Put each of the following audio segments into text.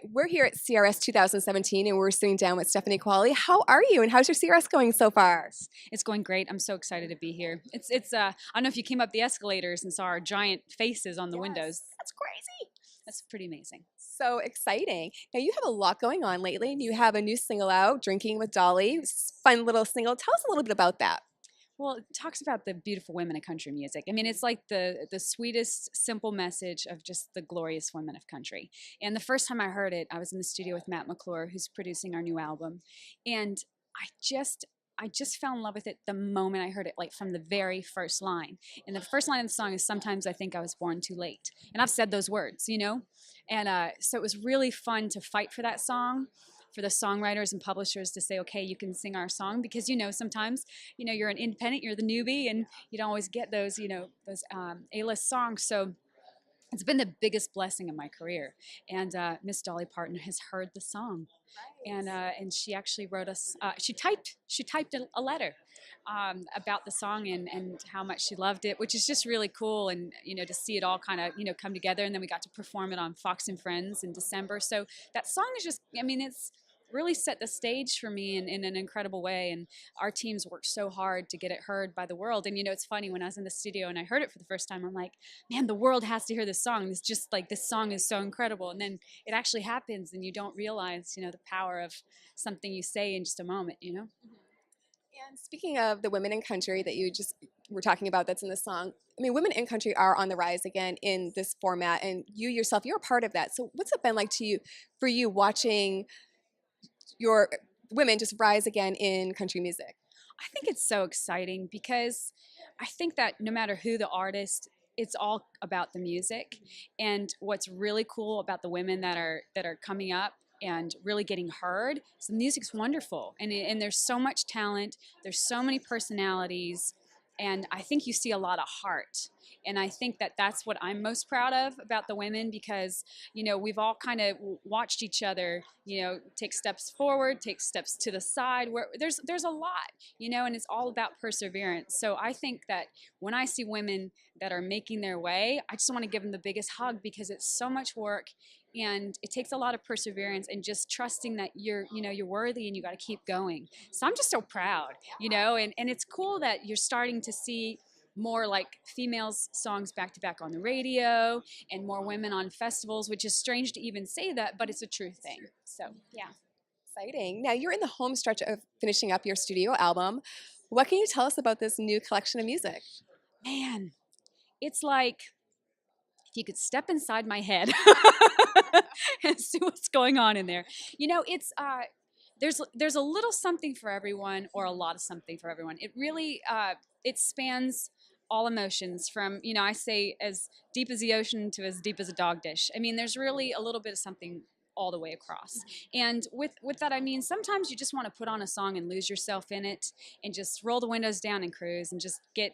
We're here at CRS 2017 and we're sitting down with Stephanie Quayle. How are you and how's your CRS going so far? It's going great. I'm so excited to be here. I don't know if you came up the escalators and saw our giant faces on the windows. Yes, that's crazy. That's pretty amazing. So exciting. Now you have a lot going on lately and you have a new single out, Drinking with Dolly. Fun little single. Tell us a little bit about that. Well, it talks about the beautiful women of country music. I mean, it's like the sweetest, simple message of just the glorious women of country. And the first time I heard it, I was in the studio with Matt McClure, who's producing our new album, and I just I just fell in love with it the moment I heard it, like from the very first line. And the first line of the song is "Sometimes I think I was born too late," and I've said those words, you know. And so it was really fun to fight for that song, for the songwriters and publishers to say, okay, you can sing our song, because sometimes you're an independent, you're the newbie, and you don't always get those those A-list songs. So it's been the biggest blessing of my career. And Miss Dolly Parton has heard the song, and she actually wrote us. She typed a letter about the song and how much she loved it, which is just really cool. And to see it all kind of come together. And then we got to perform it on Fox and Friends in December. So that song is just, I mean, it's really set the stage for me in an incredible way. And our teams worked so hard to get it heard by the world. And it's funny, when I was in the studio and I heard it for the first time, I'm like, man, the world has to hear this song. It's just like, this song is so incredible. And then it actually happens and you don't realize the power of something you say in just a moment. And speaking of the women in country that you just were talking about that's in the song, I mean, women in country are on the rise again in this format, and you yourself, you're a part of that. So what's it been like for you watching your women just rise again in country music? I think it's so exciting, because I think that no matter who the artist, it's all about the music. And what's really cool about the women that are coming up and really getting heard, so the music's wonderful, and there's so much talent, there's so many personalities, and I think you see a lot of heart. And I think that that's what I'm most proud of about the women, because we've all kind of watched each other take steps forward, take steps to the side, where there's a lot, and it's all about perseverance. So I think that when I see women that are making their way, I just want to give them the biggest hug, because it's so much work and it takes a lot of perseverance and just trusting that you're worthy and you got to keep going. So I'm just so proud, and it's cool that you're starting to see more like females songs back to back on the radio, and more women on festivals, which is strange to even say that, but it's a true thing. So yeah. Exciting. Now you're in the home stretch of finishing up your studio album. What can you tell us about this new collection of music? Man, it's like if you could step inside my head and see what's going on in there. It's there's a little something for everyone, or a lot of something for everyone. It really it spans all emotions, from I say as deep as the ocean to as deep as a dog dish. I mean, there's really a little bit of something all the way across. And with that, I mean, sometimes you just want to put on a song and lose yourself in it, and just roll the windows down and cruise, and just get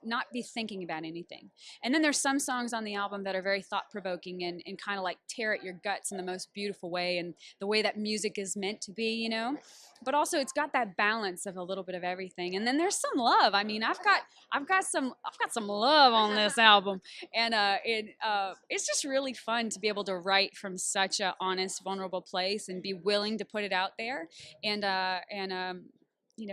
not be thinking about anything. And then there's some songs on the album that are very thought-provoking, and kind of like tear at your guts in the most beautiful way, and the way that music is meant to be. But also it's got that balance of a little bit of everything. And then there's some love. I mean, I've got some love on this album. And it's just really fun to be able to write from such a honest, vulnerable place, and be willing to put it out there, and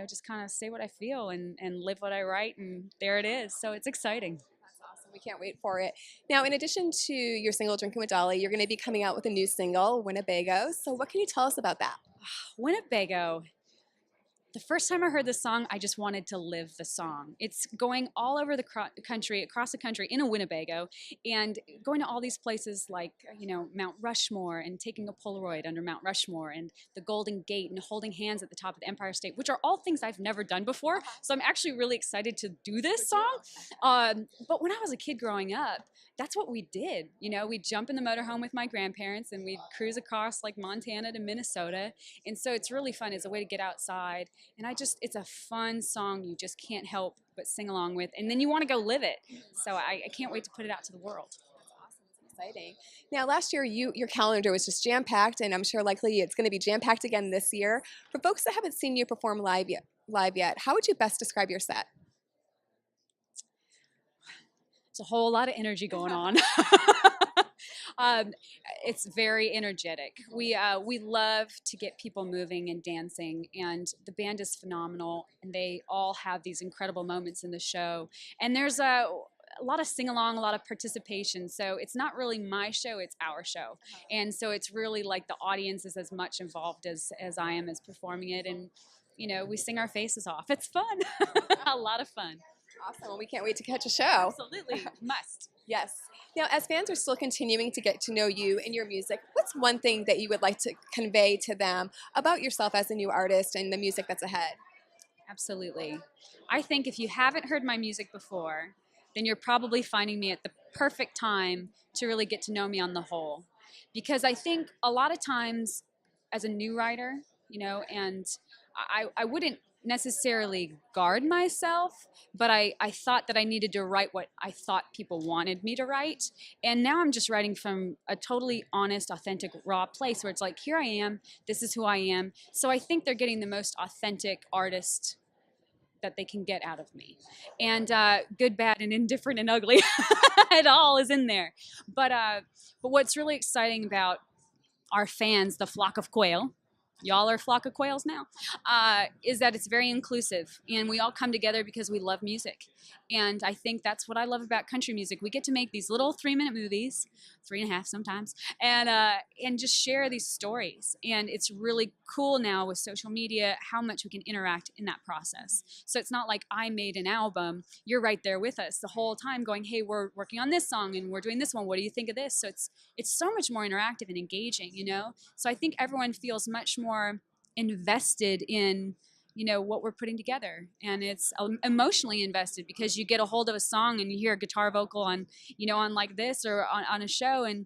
just kind of say what I feel, and live what I write, and there it is. So it's exciting. That's awesome. We can't wait for it. Now, in addition to your single Drinking with Dolly, you're going to be coming out with a new single, Winnebago. So what can you tell us about that? Winnebago. The first time I heard this song, I just wanted to live the song. It's going all over the country, across the country, in a Winnebago, and going to all these places like, Mount Rushmore, and taking a Polaroid under Mount Rushmore, and the Golden Gate, and holding hands at the top of the Empire State, which are all things I've never done before. So I'm actually really excited to do this song. But when I was a kid growing up, that's what we did. We'd jump in the motorhome with my grandparents, and we'd cruise across like Montana to Minnesota. And so it's really fun as a way to get outside. And it's a fun song you just can't help but sing along with. And then you want to go live it. So I can't wait to put it out to the world. That's awesome. It's exciting. Now, last year, your calendar was just jam-packed, and I'm sure likely it's going to be jam-packed again this year. For folks that haven't seen you perform live yet, how would you best describe your set? It's a whole lot of energy going on. Um, it's very energetic. We love to get people moving and dancing, and the band is phenomenal. And they all have these incredible moments in the show. And there's a lot of sing along, a lot of participation. So it's not really my show; it's our show. And so it's really like the audience is as much involved as I am as performing it. And we sing our faces off. It's fun, a lot of fun. Awesome. Well, we can't wait to catch a show. Absolutely, must. Yes. Now, as fans are still continuing to get to know you and your music, what's one thing that you would like to convey to them about yourself as a new artist and the music that's ahead? Absolutely. I think if you haven't heard my music before, then you're probably finding me at the perfect time to really get to know me on the whole. Because I think a lot of times as a new writer, and I wouldn't necessarily guard myself, but I thought that I needed to write what I thought people wanted me to write. And now I'm just writing from a totally honest, authentic, raw place where it's like, here I am, this is who I am. So I think they're getting the most authentic artist that they can get out of me. And good, bad, and indifferent and ugly, it all is in there. But what's really exciting about our fans, the flock of quail, y'all are a flock of quails now, is that it's very inclusive. And we all come together because we love music. And I think that's what I love about country music. We get to make these little 3-minute movies, 3.5 sometimes, and just share these stories. And it's really cool now with social media how much we can interact in that process. So it's not like I made an album, you're right there with us the whole time going, hey, we're working on this song and we're doing this one. What do you think of this? So it's so much more interactive and engaging, So I think everyone feels much more invested in what we're putting together, and it's emotionally invested because you get a hold of a song and you hear a guitar vocal on on like this or on a show, and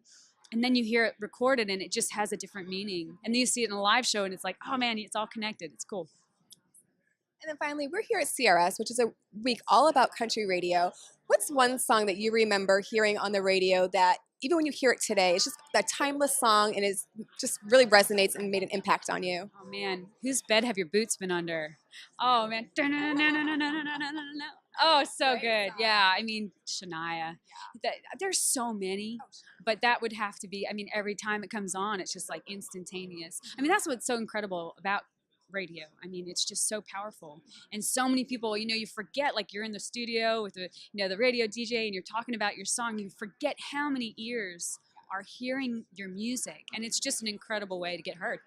then you hear it recorded and it just has a different meaning, and then you see it in a live show and it's like, oh man, it's all connected. It's cool. And then finally, we're here at CRS, which is a week all about country radio. What's one song that you remember hearing on the radio that even when you hear it today, it's just that timeless song and it just really resonates and made an impact on you? Oh man, whose bed have your boots been under? Oh man. Oh, so good. Yeah, I mean, Shania. There's so many, but that would have to be, I mean, every time it comes on, it's just like instantaneous. I mean, that's what's so incredible about radio. I mean, it's just so powerful. And so many people, you forget, like you're in the studio with the radio DJ and you're talking about your song. You forget how many ears are hearing your music. And it's just an incredible way to get heard.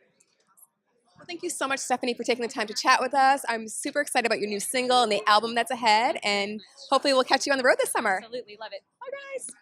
Well, thank you so much, Stephanie, for taking the time to chat with us. I'm super excited about your new single and the album that's ahead, and hopefully we'll catch you on the road this summer. Absolutely love it. Bye, guys.